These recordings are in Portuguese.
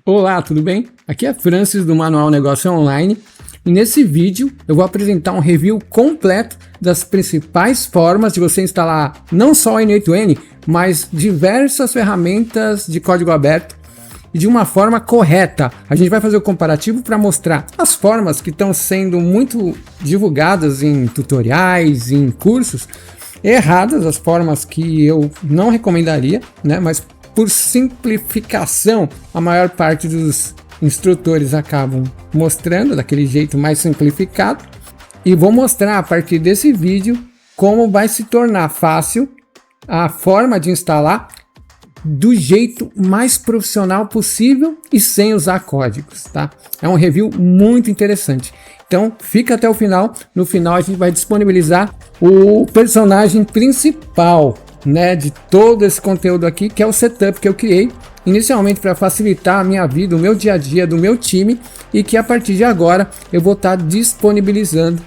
Olá, tudo bem? Aqui é Francis do Manual Negócio Online e nesse vídeo eu vou apresentar um review completo das principais formas de você instalar não só o N8N, mas diversas ferramentas de código aberto e de uma forma correta. A gente vai fazer o comparativo para mostrar as formas que estão sendo muito divulgadas em tutoriais, em cursos, erradas, as formas que eu não recomendaria, né? Mas por simplificação, a maior parte dos instrutores acabam mostrando daquele jeito mais simplificado. E vou mostrar a partir desse vídeo como vai se tornar fácil a forma de instalar do jeito mais profissional possível e sem usar códigos, tá? É um review muito interessante. Então fica até o final. No final a gente vai disponibilizar o personagem principal, né, de todo esse conteúdo aqui, que é o setup que eu criei inicialmente para facilitar a minha vida, o meu dia a dia do meu time, e que a partir de agora eu vou estar disponibilizando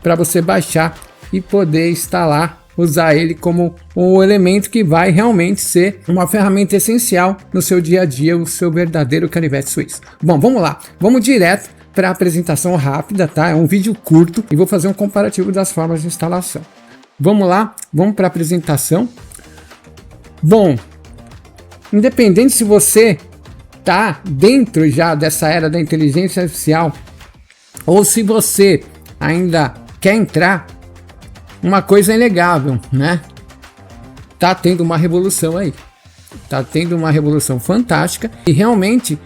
para você baixar e poder instalar, usar ele como um elemento que vai realmente ser uma ferramenta essencial no seu dia a dia, o seu verdadeiro canivete suíço. Bom, vamos lá, vamos direto para a apresentação rápida, tá? É um vídeo curto e vou fazer um comparativo das formas de instalação. Vamos lá, vamos para a apresentação. Bom, independente se você está dentro já dessa era da inteligência artificial ou se você ainda quer entrar, uma coisa é inegável, né? Tá tendo uma revolução aí. Tá tendo uma revolução fantástica e realmente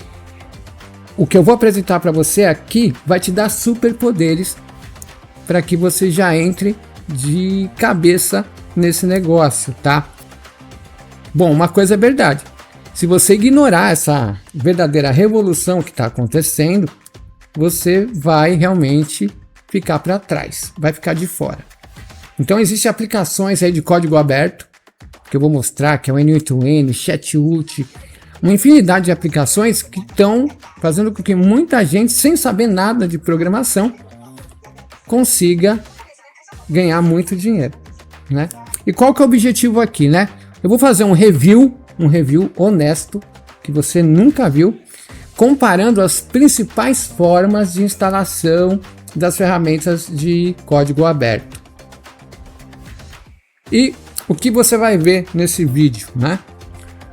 o que eu vou apresentar para você aqui vai te dar superpoderes para que você já entre de cabeça nesse negócio, tá? Bom, uma coisa é verdade. Se você ignorar essa verdadeira revolução que está acontecendo, você vai realmente ficar para trás, vai ficar de fora. Então existem aplicações aí de código aberto, que eu vou mostrar, que é o N8N, Chat.ut, uma infinidade de aplicações que estão fazendo com que muita gente, sem saber nada de programação, consiga ganhar muito dinheiro, né? E qual que é o objetivo aqui, né? Eu vou fazer um review honesto, que você nunca viu, comparando as principais formas de instalação das ferramentas de código aberto. E o que você vai ver nesse vídeo, né?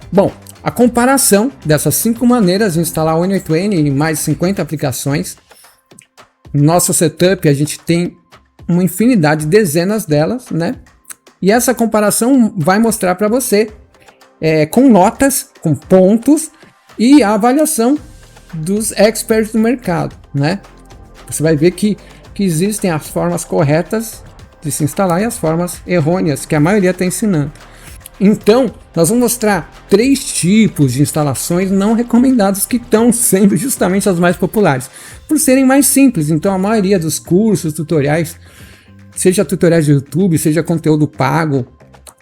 Bom, a comparação dessas 5 maneiras de instalar o N8N em mais de 50 aplicações. No nosso setup a gente tem uma infinidade, dezenas delas, né? E essa comparação vai mostrar para você com notas, com pontos e a avaliação dos experts do mercado, né? Você vai ver que existem as formas corretas de se instalar e as formas errôneas que a maioria está ensinando. Então, nós vamos mostrar 3 tipos de instalações não recomendadas que estão sendo justamente as mais populares, por serem mais simples. Então, a maioria dos cursos, tutoriais, seja tutoriais de YouTube, seja conteúdo pago,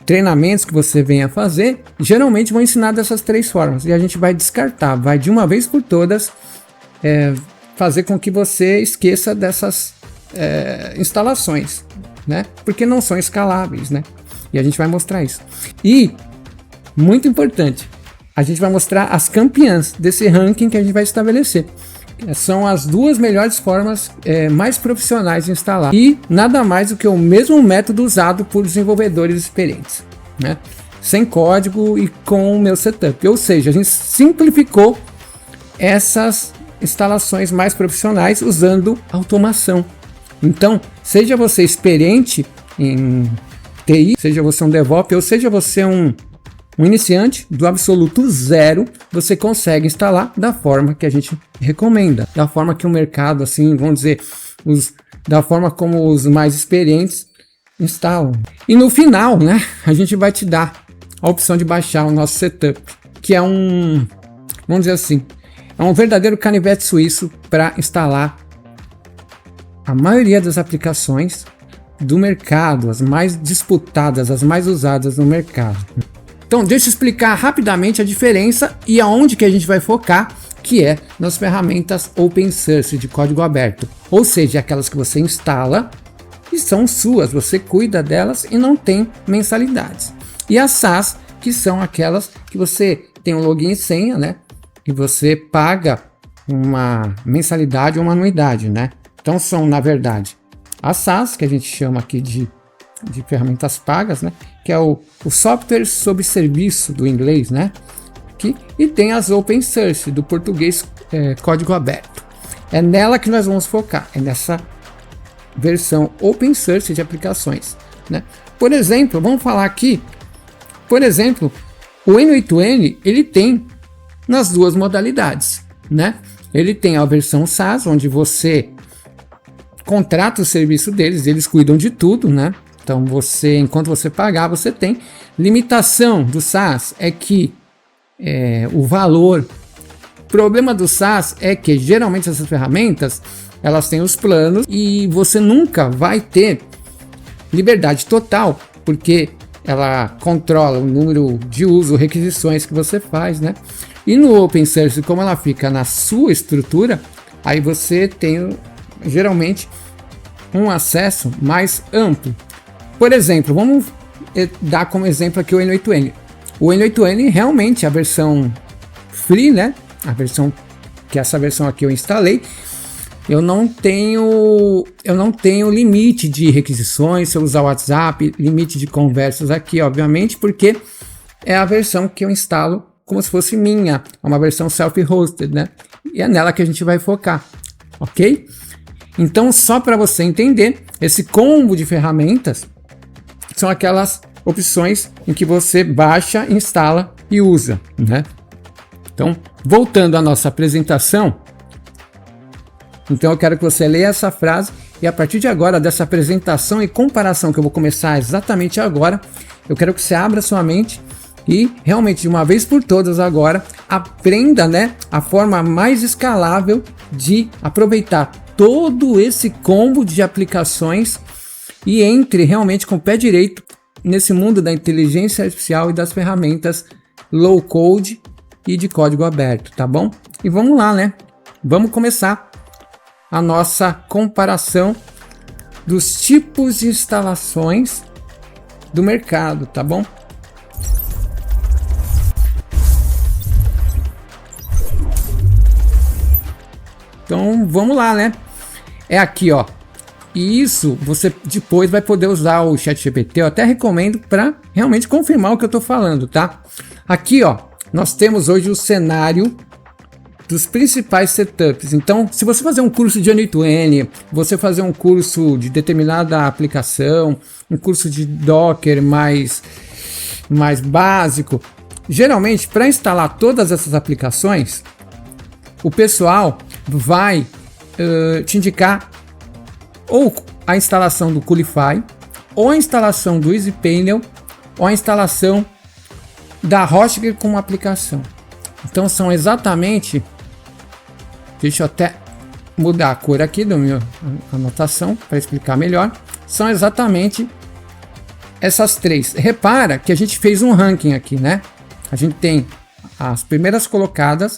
treinamentos que você venha fazer, geralmente vão ensinar dessas 3 formas. E a gente vai descartar, vai de uma vez por todas fazer com que você esqueça dessas instalações, né? Porque não são escaláveis, né? E a gente vai mostrar isso. E, muito importante, a gente vai mostrar as campeãs desse ranking que a gente vai estabelecer. São as 2 melhores formas mais profissionais de instalar. E nada mais do que o mesmo método usado por desenvolvedores experientes, né? Sem código e com o meu setup. Ou seja, a gente simplificou essas instalações mais profissionais usando automação. Então, seja você experiente em TI, seja você um DevOps ou seja você um iniciante do absoluto zero, você consegue instalar da forma que a gente recomenda, da forma que o mercado, assim, vamos dizer, da forma como os mais experientes instalam. E no final, né, a gente vai te dar a opção de baixar o nosso setup, que é vamos dizer assim, é um verdadeiro canivete suíço para instalar a maioria das aplicações do mercado, as mais disputadas, as mais usadas no mercado. Então, deixa eu explicar rapidamente a diferença e aonde que a gente vai focar, que é nas ferramentas open source de código aberto, ou seja, aquelas que você instala e são suas, você cuida delas e não tem mensalidades. E as SaaS, que são aquelas que você tem um login e senha, né? e você paga uma mensalidade ou uma anuidade, né? Então são, na verdade, a SaaS, que a gente chama aqui de ferramentas pagas, né? Que é o software sob serviço do inglês, né? E tem as open source, do português código aberto. É nela que nós vamos focar, é nessa versão open source de aplicações, né? Por exemplo, vamos falar aqui, por exemplo, o N8N, ele tem nas duas modalidades, né? Ele tem a versão SaaS, onde você contrata o serviço deles, eles cuidam de tudo, né? Então você, enquanto você pagar, você tem. Limitação do SaaS é que o valor. O problema do SaaS é que geralmente essas ferramentas elas têm os planos e você nunca vai ter liberdade total, porque ela controla o número de uso, requisições que você faz, né? E no open source, como ela fica na sua estrutura, aí você tem geralmente um acesso mais amplo. Por exemplo, vamos dar como exemplo aqui o N8N. O N8N realmente a versão free, né? A versão que essa versão aqui eu instalei. Eu não tenho limite de requisições se eu usar o WhatsApp, limite de conversas aqui, obviamente, porque é a versão que eu instalo como se fosse minha, é uma versão self-hosted, né? E é nela que a gente vai focar, ok? Então, só para você entender, esse combo de ferramentas são aquelas opções em que você baixa, instala e usa, né? Então, voltando à nossa apresentação, então eu quero que você leia essa frase e a partir de agora, dessa apresentação e comparação que eu vou começar exatamente agora, eu quero que você abra sua mente e realmente de uma vez por todas agora aprenda, né, a forma mais escalável de aproveitar todo esse combo de aplicações e entre realmente com o pé direito nesse mundo da inteligência artificial e das ferramentas low code e de código aberto, tá bom? E vamos lá, né? Vamos começar a nossa comparação dos tipos de instalações do mercado, tá bom? Então vamos lá, né? É aqui, ó. E isso você depois vai poder usar o ChatGPT. Eu até recomendo para realmente confirmar o que eu tô falando, tá? Aqui, ó, nós temos hoje o cenário dos principais setups. Então, se você fazer um curso de N8N, você fazer um curso de determinada aplicação, um curso de Docker mais básico, geralmente para instalar todas essas aplicações, o pessoal vai te indicar ou a instalação do Qulify, ou a instalação do EasyPanel, ou a instalação da Hostgator como aplicação. Então são exatamente, deixa eu até mudar a cor aqui da minha anotação para explicar melhor, são exatamente essas três. Repara que a gente fez um ranking aqui, né? A gente tem as primeiras colocadas.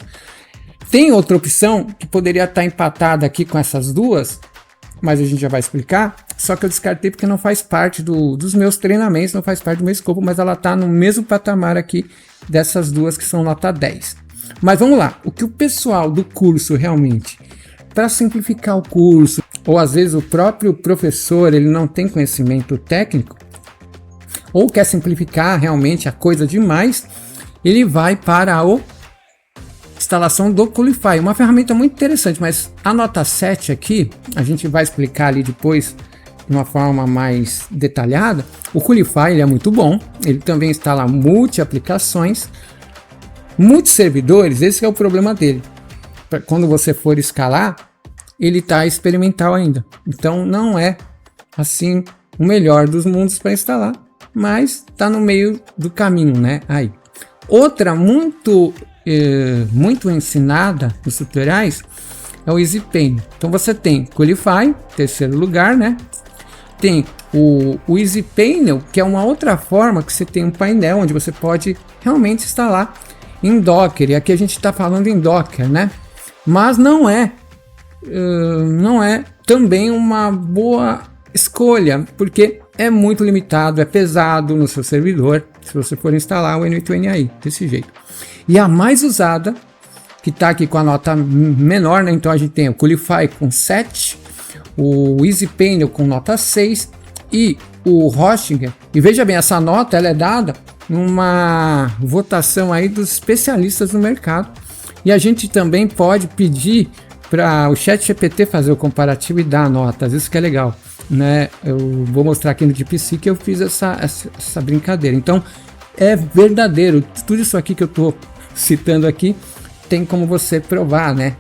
Tem outra opção que poderia estar empatada aqui com essas duas, mas a gente já vai explicar. Só que eu descartei porque não faz parte dos meus treinamentos, não faz parte do meu escopo, mas ela está no mesmo patamar aqui dessas duas que são nota 10. Mas vamos lá, o que o pessoal do curso realmente, para simplificar o curso, ou às vezes o próprio professor ele não tem conhecimento técnico, ou quer simplificar realmente a coisa demais, ele vai para a instalação do Qulify, uma ferramenta muito interessante, mas a nota 7 aqui, a gente vai explicar ali depois de uma forma mais detalhada. O Qulify ele é muito bom, ele também instala multi-aplicações, muitos servidores, esse é o problema dele. Quando você for escalar, ele está experimental ainda, então não é assim o melhor dos mundos para instalar, mas está no meio do caminho, né? Aí. Outra muito ensinada nos tutoriais é o EasyPanel. Então você tem Qulify, terceiro lugar, né? Tem o EasyPanel, que é uma outra forma que você tem um painel onde você pode realmente instalar em Docker. E aqui a gente está falando em Docker, né? Mas não é também uma boa escolha, porque é muito limitado, é pesado no seu servidor, se você for instalar o N8N aí, desse jeito. E a mais usada que está aqui com a nota menor, né? Então a gente tem o Qualify com 7, o Easy Panel com nota 6 e o Hostinger. E veja bem, essa nota ela é dada numa votação aí dos especialistas no mercado. E a gente também pode pedir para o ChatGPT fazer o comparativo e dar notas, isso que é legal, né? Eu vou mostrar aqui no DeepSeek que eu fiz essa brincadeira. Então é verdadeiro, tudo isso aqui que eu estou citando aqui tem como você provar, né?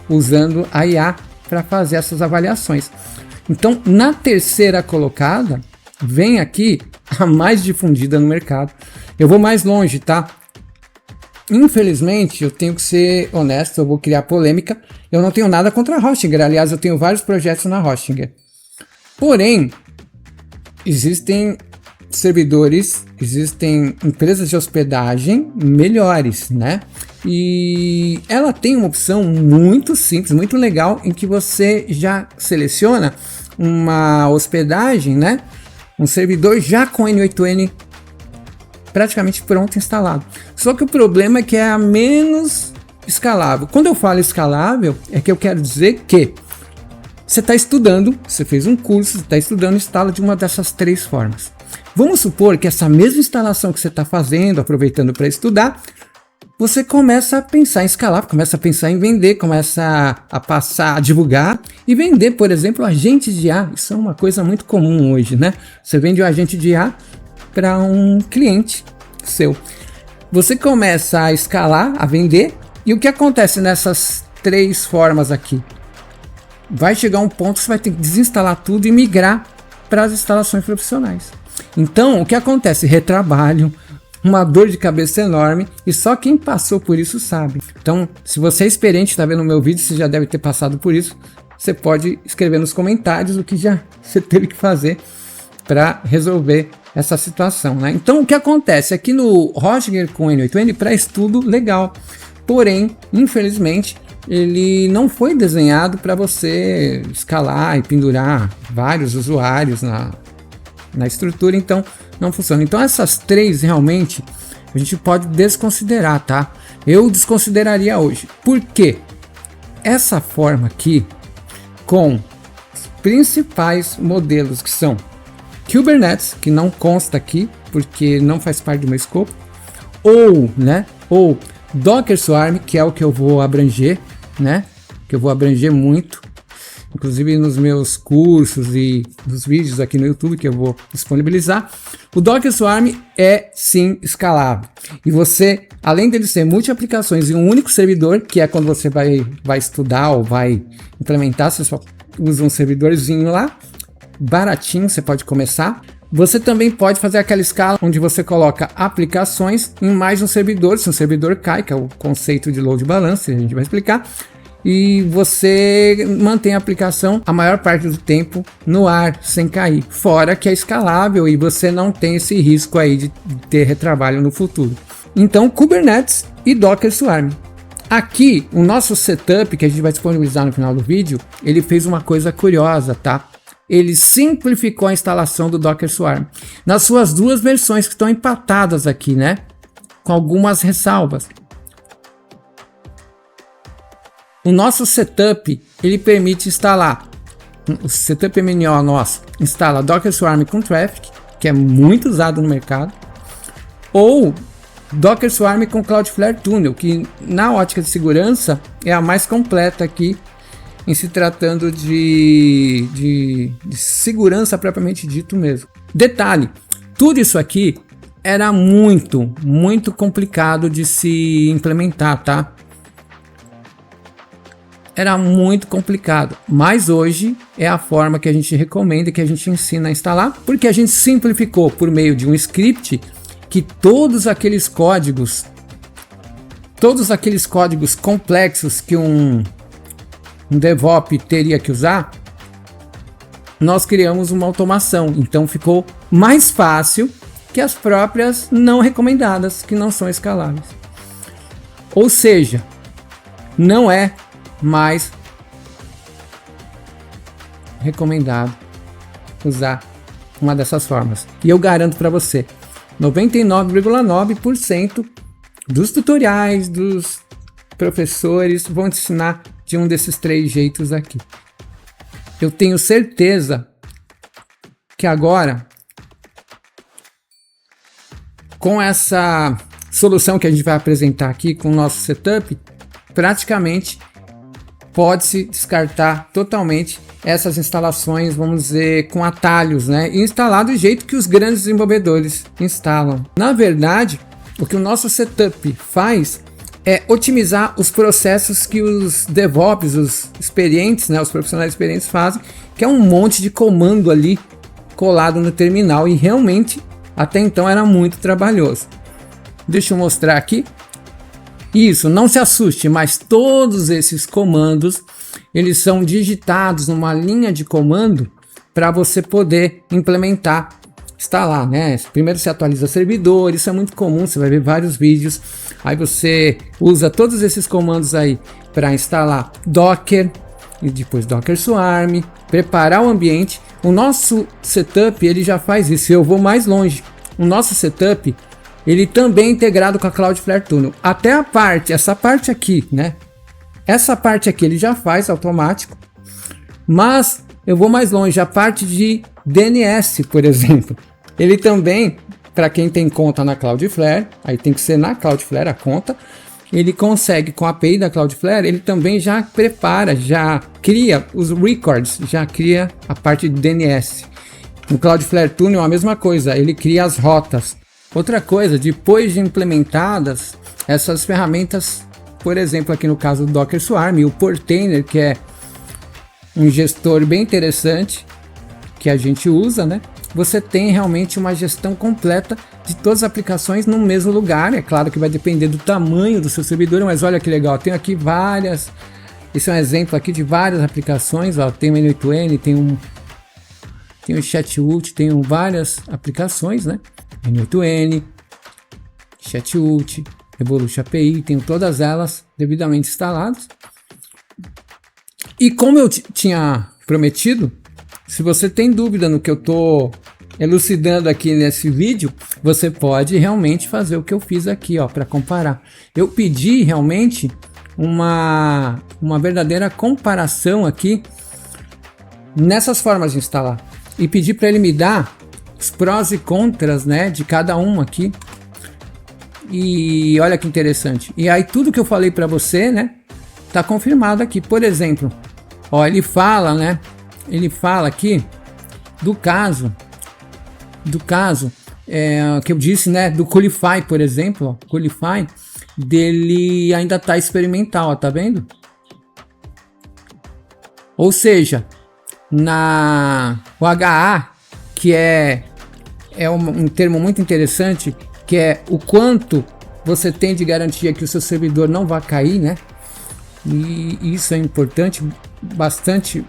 Usando a IA para fazer essas avaliações. Então, na terceira colocada, vem aqui a mais difundida no mercado. Eu vou mais longe, tá? Infelizmente, eu tenho que ser honesto, eu vou criar polêmica. Eu não tenho nada contra a Hostinger, aliás, eu tenho vários projetos na Hostinger. Porém, existem servidores, existem empresas de hospedagem melhores, né? E ela tem uma opção muito simples, muito legal, em que você já seleciona uma hospedagem, né? Um servidor já com N8N praticamente pronto instalado. Só que o problema é que é a menos escalável. Quando eu falo escalável, é que eu quero dizer que você está estudando, você fez um curso, você está estudando, instala de uma dessas 3 formas. Vamos supor que essa mesma instalação que você está fazendo, aproveitando para estudar, você começa a pensar em escalar, começa a pensar em vender, começa a passar a divulgar e vender, por exemplo, agentes de IA. Isso é uma coisa muito comum hoje, né? Você vende um agente de IA para um cliente seu. Você começa a escalar, a vender, e o que acontece nessas 3 formas aqui? Vai chegar um ponto que você vai ter que desinstalar tudo e migrar para as instalações profissionais. Então, o que acontece? Retrabalho, uma dor de cabeça enorme, e só quem passou por isso sabe. Então, se você é experiente, está vendo o meu vídeo, você já deve ter passado por isso, você pode escrever nos comentários o que já você teve que fazer para resolver essa situação, né? Então, o que acontece? Aqui no Hostinger com N8N, para estudo, legal. Porém, infelizmente, ele não foi desenhado para você escalar e pendurar vários usuários na estrutura, então não funciona. Então essas 3 realmente a gente pode desconsiderar, tá? Eu desconsideraria hoje. Por quê? Essa forma aqui, com os principais modelos que são Kubernetes, que não consta aqui porque não faz parte do meu escopo, ou Docker Swarm, que é o que eu vou abranger, né? Que eu vou abranger muito, inclusive nos meus cursos e nos vídeos aqui no YouTube que eu vou disponibilizar. O Docker Swarm é sim escalável. E você, além dele ser multi-aplicações em um único servidor, que é quando você vai estudar ou vai implementar, você só usa um servidorzinho lá, baratinho, você pode começar. Você também pode fazer aquela escala onde você coloca aplicações em mais um servidor. Se um servidor cai, que é o conceito de load balancer, a gente vai explicar, e você mantém a aplicação a maior parte do tempo no ar, sem cair. Fora que é escalável e você não tem esse risco aí de ter retrabalho no futuro. Então, Kubernetes e Docker Swarm. Aqui, o nosso setup, que a gente vai disponibilizar no final do vídeo, ele fez uma coisa curiosa, tá? Ele simplificou a instalação do Docker Swarm nas suas 2 versões que estão empatadas aqui, né? Com algumas ressalvas. O nosso setup, ele permite instalar, o setup MNO nosso instala Docker Swarm com Traffic, que é muito usado no mercado, ou Docker Swarm com Cloudflare Tunnel, que na ótica de segurança é a mais completa aqui, em se tratando de segurança propriamente dito mesmo. Detalhe, tudo isso aqui era muito complicado de se implementar, tá? Era muito complicado, mas hoje é a forma que a gente recomenda, que a gente ensina a instalar, porque a gente simplificou por meio de um script que todos aqueles códigos complexos que um DevOps teria que usar, nós criamos uma automação, então ficou mais fácil que as próprias não recomendadas, que não são escaláveis. Ou seja, não é mais recomendado usar uma dessas formas. E eu garanto para você, 99,9% dos tutoriais, dos professores vão te ensinar de um desses 3 jeitos aqui. Eu tenho certeza que agora, com essa solução que a gente vai apresentar aqui com o nosso setup, praticamente pode-se descartar totalmente essas instalações, vamos dizer, com atalhos, né? E instalar do jeito que os grandes desenvolvedores instalam. Na verdade, o que o nosso setup faz é otimizar os processos que os DevOps, os experientes, né, os profissionais experientes fazem, que é um monte de comando ali colado no terminal, e realmente até então era muito trabalhoso. Deixa eu mostrar aqui. Isso, não se assuste, mas todos esses comandos, eles são digitados numa linha de comando para você poder implementar, instalar, né? Primeiro você atualiza o servidor, isso é muito comum, você vai ver vários vídeos. Aí você usa todos esses comandos aí para instalar Docker, e depois Docker Swarm, preparar o ambiente. O nosso setup, ele já faz isso. Eu vou mais longe. O nosso setup, ele também é integrado com a Cloudflare Tunnel. Até essa parte aqui, né? Essa parte aqui ele já faz automático. Mas eu vou mais longe, a parte de DNS, por exemplo. Ele também, para quem tem conta na Cloudflare, aí tem que ser na Cloudflare a conta, ele consegue, com a API da Cloudflare, ele também já prepara, já cria os records, já cria a parte de DNS. No Cloudflare Tunnel a mesma coisa, ele cria as rotas. Outra coisa, depois de implementadas essas ferramentas, por exemplo, aqui no caso do Docker Swarm, o Portainer, que é um gestor bem interessante que a gente usa, né? Você tem realmente uma gestão completa de todas as aplicações no mesmo lugar. É claro que vai depender do tamanho do seu servidor, mas olha que legal, tem aqui várias. Esse é um exemplo aqui de várias aplicações. Ó, tem o N8N, tem o Chat-Ult, tem várias aplicações, né? N8N, Chat-Ult, Evolution API, tenho todas elas devidamente instaladas. E como eu tinha prometido, se você tem dúvida no que eu estou elucidando aqui nesse vídeo, você pode realmente fazer o que eu fiz aqui, ó, para comparar. Eu pedi realmente uma verdadeira comparação aqui nessas formas de instalar e pedi para ele me dar os prós e contras, né, de cada uma aqui. E olha que interessante. E aí tudo que eu falei para você, né, tá confirmado aqui. Por exemplo, ó, ele fala, né? Ele fala aqui do caso que eu disse, né, do Qualify, por exemplo, ó, Qualify dele ainda tá experimental, ó, tá vendo? Ou seja, o HA, que é um termo muito interessante, que é o quanto você tem de garantia que o seu servidor não vai cair, né? E isso é importante, bastante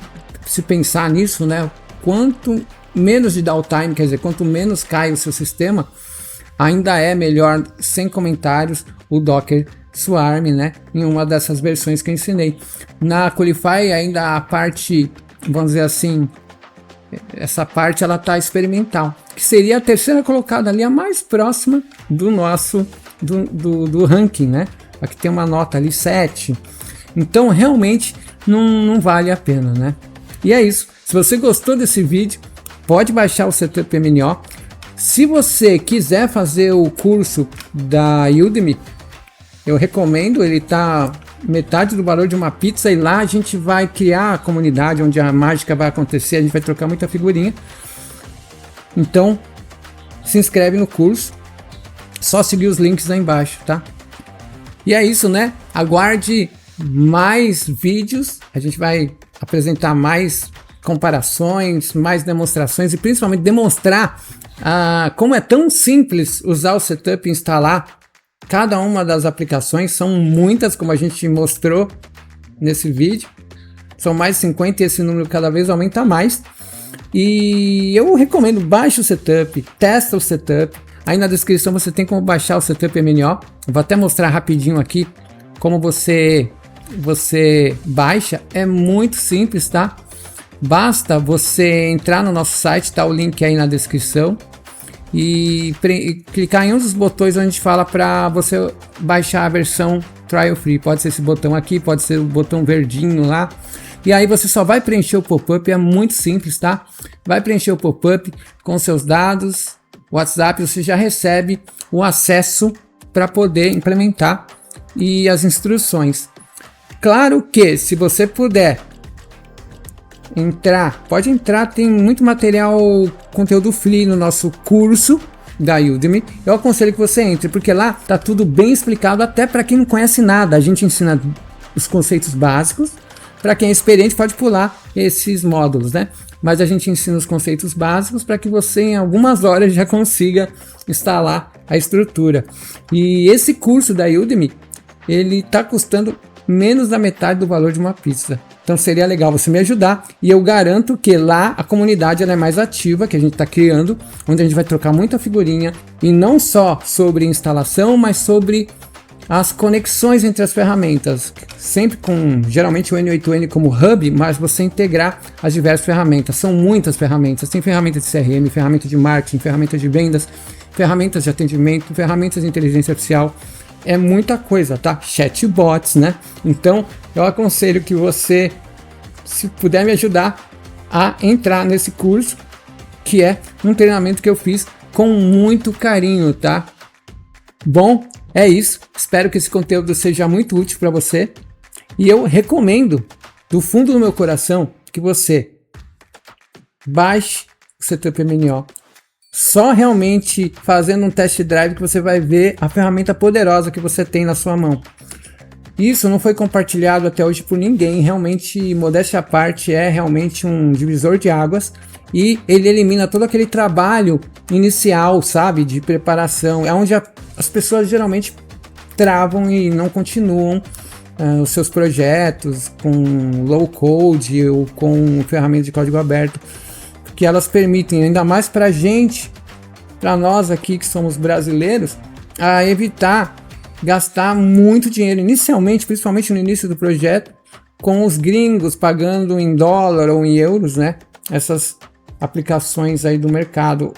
se pensar nisso, né? Quanto menos de downtime, quer dizer, quanto menos cai o seu sistema, ainda é melhor, sem comentários, o Docker Swarm, né? Em uma dessas versões que eu ensinei. Na Qualify ainda a parte, vamos dizer assim, essa parte ela tá experimental, que seria a terceira colocada ali, a mais próxima do nosso do ranking, né? Aqui tem uma nota ali 7. Então realmente não vale a pena, né? E é isso. Se você gostou desse vídeo, pode baixar o Setup MNO. Se você quiser fazer o curso da Udemy, eu recomendo, ele tá metade do valor de uma pizza, e lá a gente vai criar a comunidade onde a mágica vai acontecer, a gente vai trocar muita figurinha. Então, se inscreve no curso, só seguir os links aí embaixo, tá? E é isso, né? Aguarde mais vídeos, a gente vai apresentar mais comparações, mais demonstrações e principalmente demonstrar como é tão simples usar o setup e instalar cada uma das aplicações. São muitas, como a gente mostrou nesse vídeo, são mais de 50 e esse número cada vez aumenta mais. E eu recomendo, baixe o setup, testa o setup. Aí na descrição você tem como baixar o Setup MNO. Eu vou até mostrar rapidinho aqui como você baixa. É muito simples, tá? Basta você entrar no nosso site, tá o link aí na descrição. e clicar em um dos botões onde fala para você baixar a versão trial free. Pode ser esse botão aqui, pode ser o botão verdinho lá. E aí você só vai preencher o pop-up, é muito simples, tá? Vai preencher o pop-up com seus dados, WhatsApp, você já recebe o acesso para poder implementar e as instruções. Claro que se você puder entrar, pode entrar, tem muito material, conteúdo free no nosso curso da Udemy. Eu aconselho que você entre, porque lá tá tudo bem explicado, até para quem não conhece nada. A gente ensina os conceitos básicos. Para quem é experiente pode pular esses módulos, né? Mas a gente ensina os conceitos básicos para que você em algumas horas já consiga instalar a estrutura. E esse curso da Udemy, ele tá custando menos da metade do valor de uma pizza. Então seria legal você me ajudar, e eu garanto que lá a comunidade ela é mais ativa, que a gente está criando, onde a gente vai trocar muita figurinha, e não só sobre instalação, mas sobre as conexões entre as ferramentas, sempre com geralmente o N8N como hub, mas você integrar as diversas ferramentas. São muitas ferramentas, tem ferramenta de CRM, ferramenta de marketing, ferramenta de vendas, ferramentas de atendimento, ferramentas de inteligência artificial. É muita coisa, tá? Chatbots, né? Então eu aconselho que você, se puder me ajudar a entrar nesse curso, que é um treinamento que eu fiz com muito carinho, tá? Bom, é isso. Espero que esse conteúdo seja muito útil para você. E eu recomendo, do fundo do meu coração, que você baixe o Setup MNO. Só realmente fazendo um test drive que você vai ver a ferramenta poderosa que você tem na sua mão. Isso não foi compartilhado até hoje por ninguém. Realmente, modéstia à parte, é realmente um divisor de águas. E ele elimina todo aquele trabalho inicial, sabe, de preparação. É onde as pessoas geralmente travam e não continuam os seus projetos com low code ou com ferramentas de código aberto, porque elas permitem, ainda mais para a gente, para nós aqui que somos brasileiros, a evitar gastar muito dinheiro inicialmente, principalmente no início do projeto, com os gringos pagando em dólar ou em euros, né? Essas aplicações aí do mercado,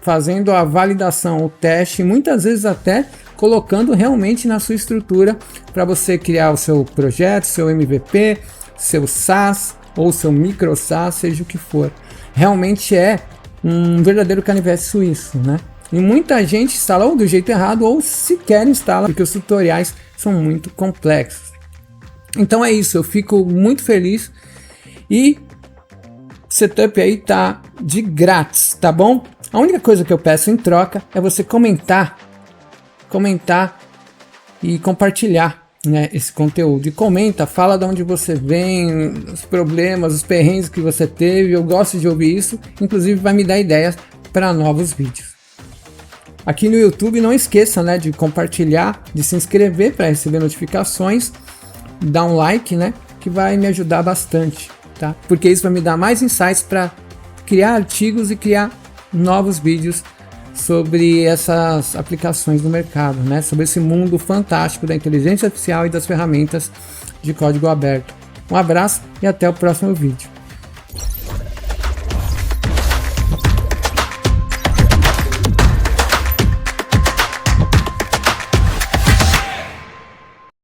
fazendo a validação, o teste, muitas vezes até colocando realmente na sua estrutura para você criar o seu projeto, seu MVP, seu SaaS ou seu micro SaaS, seja o que for. Realmente é um verdadeiro canivete suíço, né? E muita gente instala ou do jeito errado ou sequer instala, porque os tutoriais são muito complexos. Então é isso, eu fico muito feliz e o setup aí tá de grátis, tá bom? A única coisa que eu peço em troca é você comentar e compartilhar, né, esse conteúdo. E comenta, fala de onde você vem, os problemas, os perrengues que você teve. Eu gosto de ouvir isso, inclusive vai me dar ideias para novos vídeos. Aqui no YouTube não esqueça, né, de compartilhar, de se inscrever para receber notificações, dar um like, né, que vai me ajudar bastante, tá? Porque isso vai me dar mais insights para criar artigos e criar novos vídeos sobre essas aplicações no mercado, né? Sobre esse mundo fantástico da inteligência artificial e das ferramentas de código aberto. Um abraço e até o próximo vídeo.